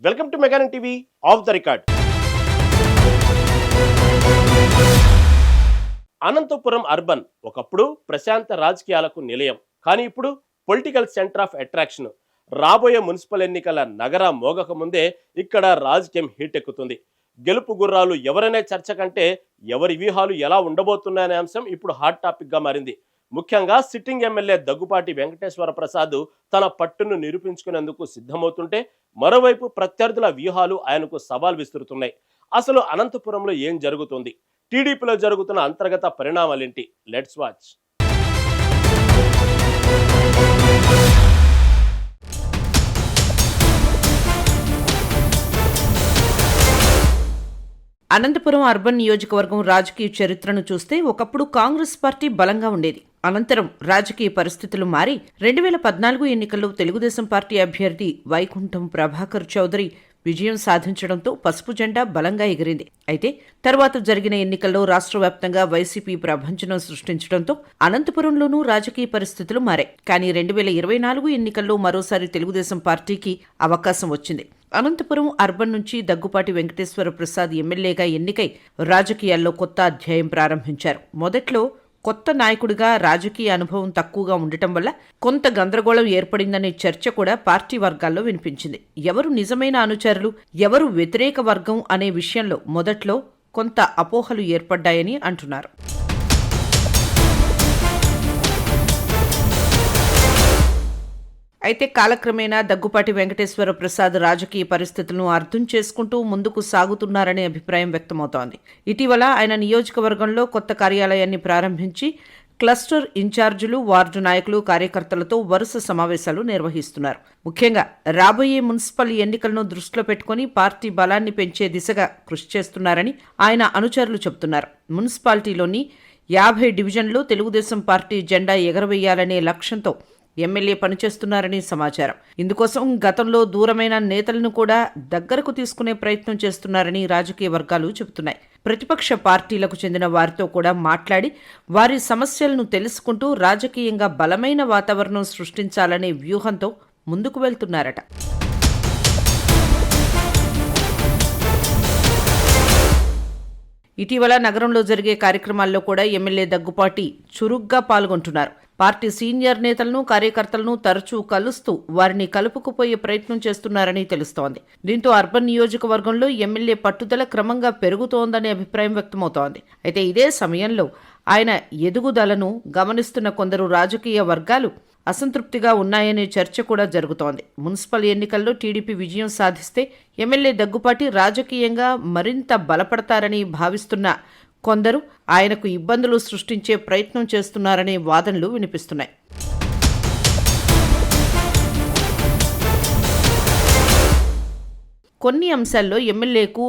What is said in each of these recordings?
Welcome to మెగానన్ TV of the record. Anantapuram urban ఒకప్పుడు ప్రశాంత రాజకీయాలకు నిలయం, కానీ ఇప్పుడు పొలిటికల్ సెంటర్ ఆఫ్ అట్రాక్షన్. రాబోయే మున్సిపల్ ఎన్నికల నగర మోగక ముందే ఇక్కడ రాజకీయం హీట్ ఎక్కుతుంది. గెలుపు గుర్రాలు ఎవరనే చర్చ కంటే ఎవరి వ్యూహాలు ఎలా ఉండబోతున్నాయనే అంశం ఇప్పుడు హాట్ టాపిక్ గా మారింది. ముఖ్యంగా సిట్టింగ్ ఎమ్మెల్యే దగ్గుపాటి వెంకటేశ్వర ప్రసాద్ తన పట్టును నిరూపించుకునేందుకు సిద్ధమవుతుంటే, మరోవైపు ప్రత్యర్థుల వ్యూహాలు ఆయనకు సవాల్ విసురుతున్నాయి. అసలు అనంతపురంలో ఏం జరుగుతుంది? టీడీపీలో జరుగుతున్న అంతర్గత పరిణామాలేంటి? Let's watch. అనంతపురం అర్బన్ నియోజకవర్గం రాజకీయ చరిత్రను చూస్తే ఒకప్పుడు కాంగ్రెస్ పార్టీ బలంగా ఉండేది. అనంతరం రాజకీయ పరిస్థితులు మారి 2014 ఎన్నికల్లో తెలుగుదేశం పార్టీ అభ్యర్థి వైకుంఠం ప్రభాకర్ చౌదరి విజయం సాధించడంతో పసుపు జెండా బలంగా ఎగిరింది. అయితే తర్వాత జరిగిన ఎన్నికల్లో రాష్ట్ర వ్యాప్తంగా వైసీపీ ప్రభంజనం సృష్టించడంతో అనంతపురంలోనూ రాజకీయ పరిస్థితులు మారాయి. కానీ 2024 ఎన్నికల్లో మరోసారి తెలుగుదేశం పార్టీకి అవకాశం వచ్చింది. అనంతపురం అర్బన్ నుంచి దగ్గుపాటి వెంకటేశ్వర ప్రసాద్ ఎమ్మెల్యేగా ఎన్నికై రాజకీయాల్లో కొత్త అధ్యాయం ప్రారంభించారు. మొదట్లో కొత్త నాయకుడిగా రాజకీయ అనుభవం తక్కువగా ఉండటం వల్ల కొంత గందరగోళం ఏర్పడిందనే చర్చ కూడా పార్టీ వర్గాల్లో వినిపించింది. ఎవరు నిజమైన అనుచరులు, ఎవరు వ్యతిరేక వర్గం అనే విషయంలో మొదట్లో కొంత అపోహలు ఏర్పడ్డాయని అంటున్నారు. అయితే కాలక్రమేణా దగ్గుపాటి వెంకటేశ్వర ప్రసాద్ రాజకీయ పరిస్థితులను అర్థం చేసుకుంటూ ముందుకు సాగుతున్నారనే అభిప్రాయం వ్యక్తమవుతోంది. ఇటీవల ఆయన నియోజకవర్గంలో కొత్త కార్యాలయాన్ని ప్రారంభించి క్లస్టర్ ఇన్ఛార్జీలు, వార్డు నాయకులు, కార్యకర్తలతో వరుస సమావేశాలు నిర్వహిస్తున్నారు. ముఖ్యంగా రాబోయే మున్సిపల్ ఎన్నికలను దృష్టిలో పెట్టుకుని పార్టీ బలాన్ని పెంచే దిశగా కృషి చేస్తున్నారని ఆయన అనుచరులు చెబుతున్నారు. మున్సిపాలిటీలోని 50 డివిజన్లు తెలుగుదేశం పార్టీ జెండా ఎగరవేయాలనే లక్ష్యంతో ఎమ్మెల్యే పనిచేస్తున్నారని సమాచారం. ఇందుకోసం గతంలో దూరమైన నేతలను కూడా దగ్గరకు తీసుకునే ప్రయత్నం చేస్తున్నారని రాజకీయ వర్గాలు చెబుతున్నాయి. ప్రతిపక్ష పార్టీలకు చెందిన వారితో కూడా మాట్లాడి వారి సమస్యలను తెలుసుకుంటూ రాజకీయంగా బలమైన వాతావరణం సృష్టించాలనే వ్యూహంతో ముందుకు వెళ్తున్నారట. ఇటీవల నగరంలో జరిగే కార్యక్రమాల్లో కూడా ఎమ్మెల్యే దగ్గుపాటి చురుగ్గా పాల్గొంటున్నారు. పార్టీ సీనియర్ నేతలను, కార్యకర్తలను తరచూ కలుస్తూ వారిని కలుపుకుపోయే ప్రయత్నం చేస్తున్నారని తెలుస్తోంది. దీంతో అర్బన్ నియోజకవర్గంలో ఎమ్మెల్యే పట్టుదల క్రమంగా పెరుగుతోందనే అభిప్రాయం వ్యక్తమవుతోంది. అయితే ఇదే సమయంలో ఆయన ఎదుగుదలను గమనిస్తున్న కొందరు రాజకీయ వర్గాలు అసంతృప్తిగా ఉన్నాయనే చర్చ కూడా జరుగుతోంది. మున్సిపల్ ఎన్నికల్లో టీడీపీ విజయం సాధిస్తే ఎమ్మెల్యే దగ్గుపాటి రాజకీయంగా మరింత బలపడతారని భావిస్తున్న కొందరు ఆయనకు ఇబ్బందులు సృష్టించే ప్రయత్నం చేస్తున్నారనే వాదనలు వినిపిస్తున్నాయి. కొన్ని అంశాల్లో ఎమ్మెల్యేకు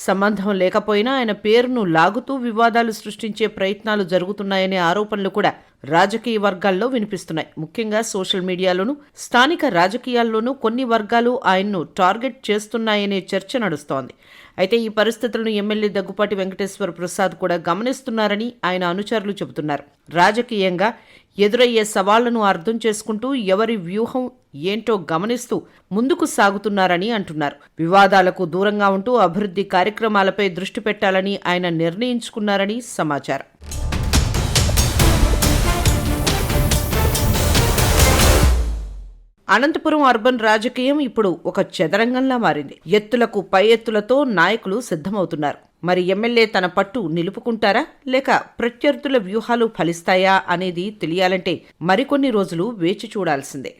సంబంధం లేకపోయినా ఆయన పేరును లాగుతూ వివాదాలు సృష్టించే ప్రయత్నాలు జరుగుతున్నాయనే ఆరోపణలు కూడా రాజకీయ వర్గాల్లో వినిపిస్తున్నాయి. ముఖ్యంగా సోషల్ మీడియాలోనూ స్థానిక రాజకీయాల్లోనూ కొన్ని వర్గాలు ఆయన్ను టార్గెట్ చేస్తున్నాయనే చర్చ నడుస్తోంది. అయితే ఈ పరిస్థితులను ఎమ్మెల్యే దగ్గుపాటి వెంకటేశ్వర ప్రసాద్ కూడా గమనిస్తున్నారని ఆయన అనుచరులు చెబుతున్నారు. రాజకీయంగా ఎదురయ్యే సవాళ్లను అర్థం చేసుకుంటూ ఎవరి వ్యూహం ఏంటో గమనిస్తూ ముందుకు సాగుతున్నారని అంటున్నారు. వివాదాలకు దూరంగా ఉంటూ అభివృద్ధి కార్యక్రమాలపై దృష్టి పెట్టాలని ఆయన నిర్ణయించుకున్నారని సమాచారం. అనంతపురం అర్బన్ రాజకీయం ఇప్పుడు ఒక చదరంగంలా మారింది. ఎత్తులకు పై ఎత్తులతో నాయకులు సిద్ధమవుతున్నారు. మరి ఎమ్మెల్యే తన పట్టు నిలుపుకుంటారా, లేక ప్రత్యర్థుల వ్యూహాలు ఫలిస్తాయా అనేది తెలియాలంటే మరికొన్ని రోజులు వేచి చూడాల్సిందే.